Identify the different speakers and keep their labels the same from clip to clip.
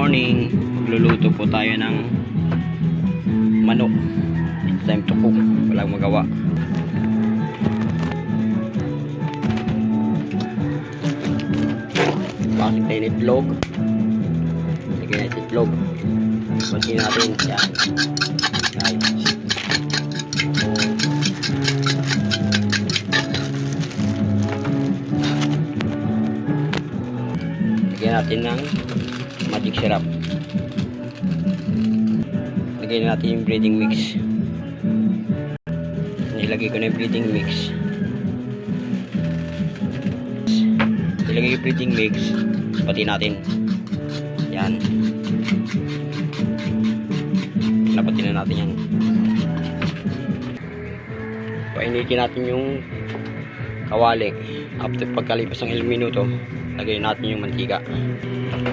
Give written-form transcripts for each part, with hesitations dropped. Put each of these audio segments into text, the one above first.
Speaker 1: morning. Magluluto po tayo ng manok. It's time to cook. Walang magawa. Bakit tayo itlog? Lagyan natin itlog. Pagkin natin. Yan. Guys. Lagyan natin ng magic syrup. Lagyan natin yung breading mix. Nilagay ko na yung breading mix. Nilagay yung breading mix. Pati natin. Yan. Napati na natin yan. Painitin natin yung kawali. After pagkalipas ng ilang minuto, lagay natin yung mantika.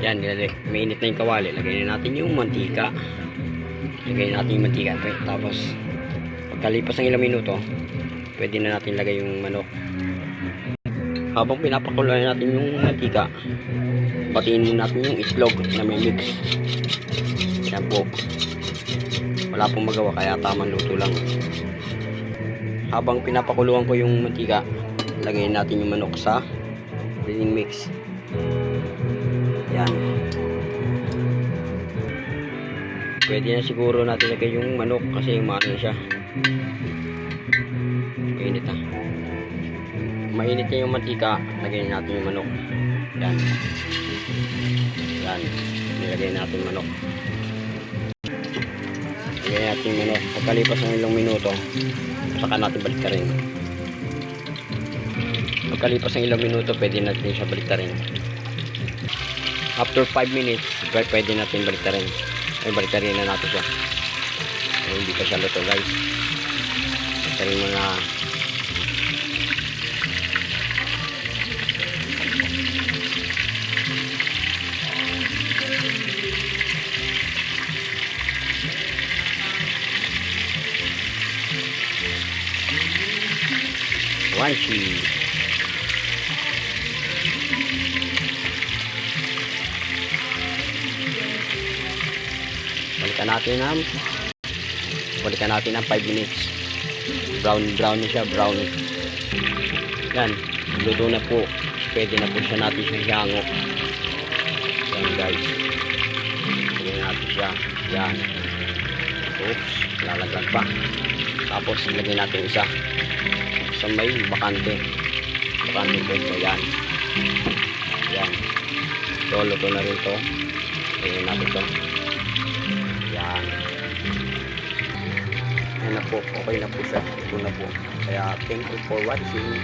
Speaker 1: Yan, mainit na yung kawali. Lagay natin yung mantika. Lagay natin yung mantika. Tapos, pagkalipas ng ilang minuto, pwede na natin lagay yung manok. Habang pinapakuluan natin yung mantika, batiin natin yung itlog na may mix. Yan po. Wala pong magawa, kaya tamang luto lang. Habang pinapakuluan ko yung mantika, lagay natin yung manok sa breading mix. Yan. Pwede na siguro natin lagay yung manok kasi maano siya. Mainit na. Mainit na yung mantika, lagay natin yung manok. Yan. Yan. Nilagay natin yung manok. Lagay natin yung manok. Pagkalipas ng ilang minuto, saka natin baliktarin. Pagkalipas ng ilang minuto, pwede natin siya baliktarin. After 5 minutes, pwede natin baliktarin. Ay, baliktarin na natin siya. Ay, hindi pa siya luto, guys. Baliktarin mo na. Crunchy. Balikan natin ng 5 minutes. Brown na siya, brown. Yan, luto na po. Pwede na po siya natin siya hango. Yan, guys. Pwede natin siya. Yan. Oops, lalaglag pa. Tapos ilagay natin isa sa may bakante pwesto. Yan. Yan. So, luto na rin to. Tingnan natin to. Yan. Yan na po. Okay na po siya. Ito na po. Kaya, thank you for watching.